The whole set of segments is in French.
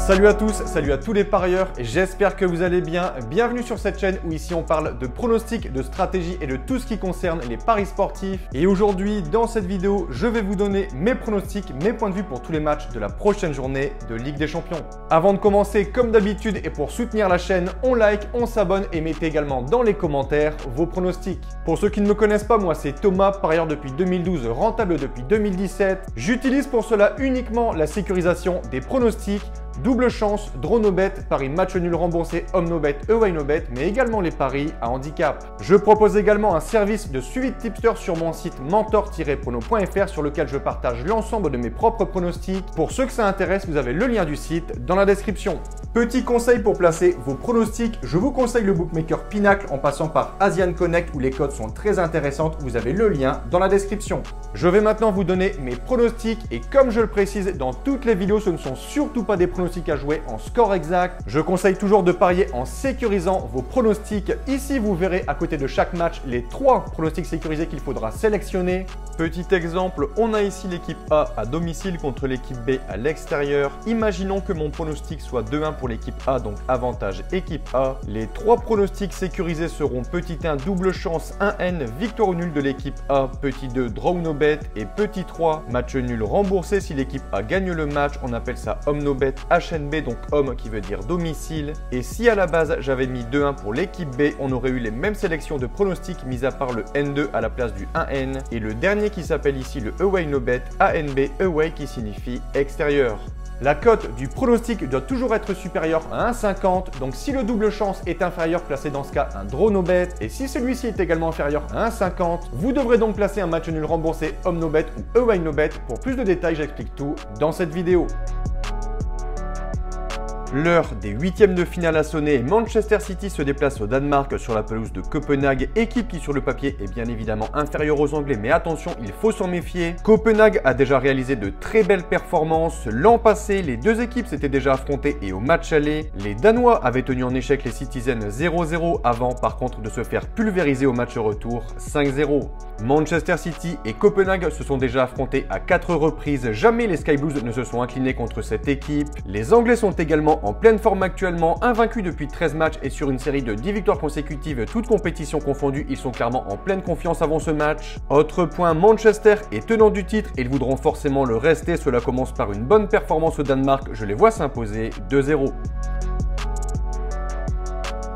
Salut à tous, salut à tous les parieurs, j'espère que vous allez bien. Bienvenue sur cette chaîne où ici on parle de pronostics, de stratégie et de tout ce qui concerne les paris sportifs. Et aujourd'hui, dans cette vidéo, je vais vous donner mes pronostics, mes points de vue pour tous les matchs de la prochaine journée de Ligue des Champions. Avant de commencer, comme d'habitude et pour soutenir la chaîne, on like, on s'abonne et mettez également dans les commentaires vos pronostics. Pour ceux qui ne me connaissent pas, moi c'est Thomas, parieur depuis 2012, rentable depuis 2017. J'utilise pour cela uniquement la sécurisation des pronostics, double chance, draw no bet, paris match nul remboursé, home no bet, away no bet, mais également les paris à handicap. Je propose également un service de suivi de tipster sur mon site mentor-prono.fr sur lequel je partage l'ensemble de mes propres pronostics. Pour ceux que ça intéresse, vous avez le lien du site dans la description. Petit conseil pour placer vos pronostics, je vous conseille le bookmaker Pinacle en passant par Asian Connect où les codes sont très intéressantes. Vous avez le lien dans la description. Je vais maintenant vous donner mes pronostics et comme je le précise dans toutes les vidéos, ce ne sont surtout pas des pronostics à jouer en score exact. Je conseille toujours de parier en sécurisant vos pronostics. Ici, vous verrez à côté de chaque match les 3 pronostics sécurisés qu'il faudra sélectionner. Petit exemple, on a ici l'équipe A à domicile contre l'équipe B à l'extérieur. Imaginons que mon pronostic soit 2-1 pour l'équipe A, donc avantage équipe A. Les 3 pronostics sécurisés seront petit 1 double chance 1N, victoire ou nul de l'équipe A, petit 2 draw no bet et petit 3 match nul remboursé si l'équipe A gagne le match. On appelle ça home no bet HNB, donc home qui veut dire domicile. Et si à la base j'avais mis 2-1 pour l'équipe B, on aurait eu les mêmes sélections de pronostics mis à part le N2 à la place du 1N. Et le dernier qui s'appelle ici le away no bet, ANB away qui signifie extérieur. La cote du pronostic doit toujours être supérieure à 1,50. Donc si le double chance est inférieur, placez dans ce cas un draw no bet. Et si celui-ci est également inférieur à 1,50, vous devrez donc placer un match nul remboursé home no bet ou away no bet. Pour plus de détails, j'explique tout dans cette vidéo. L'heure des huitièmes de finale a sonné et Manchester City se déplace au Danemark sur la pelouse de Copenhague, équipe qui sur le papier est bien évidemment inférieure aux Anglais, mais attention, il faut s'en méfier. Copenhague a déjà réalisé de très belles performances. L'an passé, les deux équipes s'étaient déjà affrontées et au match aller, les Danois avaient tenu en échec les Citizens 0-0 avant par contre de se faire pulvériser au match retour 5-0. Manchester City et Copenhague se sont déjà affrontés à 4 reprises. Jamais les Sky Blues ne se sont inclinés contre cette équipe. Les Anglais sont également en pleine forme actuellement, invaincus depuis 13 matchs et sur une série de 10 victoires consécutives, toutes compétitions confondues. Ils sont clairement en pleine confiance avant ce match. Autre point, Manchester est tenant du titre et ils voudront forcément le rester. Cela commence par une bonne performance au Danemark. Je les vois s'imposer 2-0.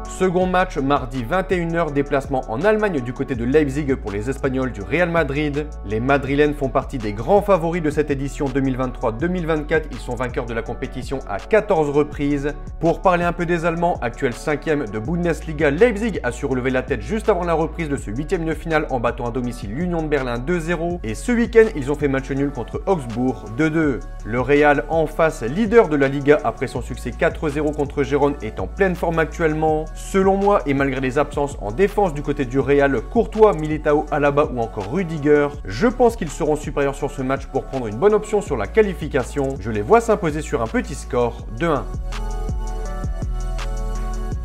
Second match, mardi 21h, déplacement en Allemagne du côté de Leipzig pour les Espagnols du Real Madrid. Les Madrilènes font partie des grands favoris de cette édition 2023-2024. Ils sont vainqueurs de la compétition à 14 reprises. Pour parler un peu des Allemands, actuel 5e de Bundesliga, Leipzig a su relever la tête juste avant la reprise de ce 8e de finale en battant à domicile l'Union de Berlin 2-0. Et ce week-end, ils ont fait match nul contre Augsbourg 2-2. Le Real en face, leader de la Liga après son succès 4-0 contre Gérone, est en pleine forme actuellement. Selon moi, et malgré les absences en défense du côté du Real, Courtois, Militao, Alaba ou encore Rudiger, je pense qu'ils seront supérieurs sur ce match pour prendre une bonne option sur la qualification. Je les vois s'imposer sur un petit score de 1.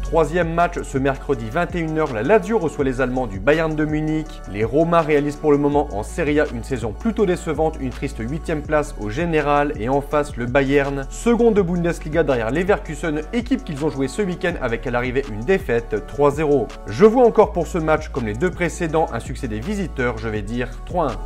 Troisième match, ce mercredi 21h, la Lazio reçoit les Allemands du Bayern de Munich. Les Romains réalisent pour le moment en Serie A une saison plutôt décevante, une triste 8e place au général. Et en face, le Bayern, second de Bundesliga derrière Leverkusen, équipe qu'ils ont joué ce week-end avec à l'arrivée une défaite 3-0. Je vois encore pour ce match, comme les deux précédents, un succès des visiteurs, je vais dire 3-1.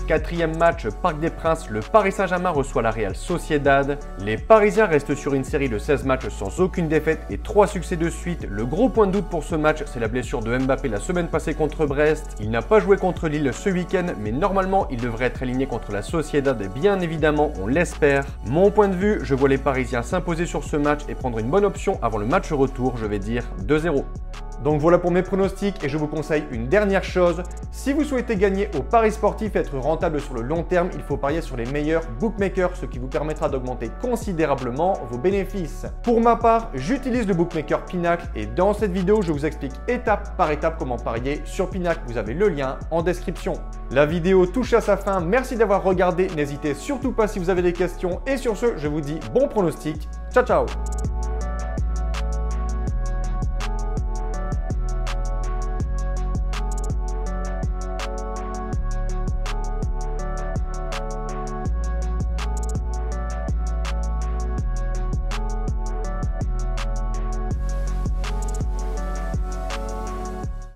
Quatrième match, Parc des Princes, le Paris Saint-Germain reçoit la Real Sociedad. Les Parisiens restent sur une série de 16 matchs sans aucune défaite et 3 succès de suite. Le gros point de doute pour ce match, c'est la blessure de Mbappé la semaine passée contre Brest. Il n'a pas joué contre Lille ce week-end, mais normalement, il devrait être aligné contre la Sociedad, bien évidemment, on l'espère. Mon point de vue, je vois les Parisiens s'imposer sur ce match et prendre une bonne option avant le match retour, je vais dire 2-0. Donc voilà pour mes pronostics et je vous conseille une dernière chose. Si vous souhaitez gagner au paris sportif et être rentable sur le long terme, il faut parier sur les meilleurs bookmakers, ce qui vous permettra d'augmenter considérablement vos bénéfices. Pour ma part, j'utilise le bookmaker Pinacle et dans cette vidéo, je vous explique étape par étape comment parier sur Pinacle. Vous avez le lien en description. La vidéo touche à sa fin. Merci d'avoir regardé. N'hésitez surtout pas si vous avez des questions. Et sur ce, je vous dis bon pronostic. Ciao, ciao!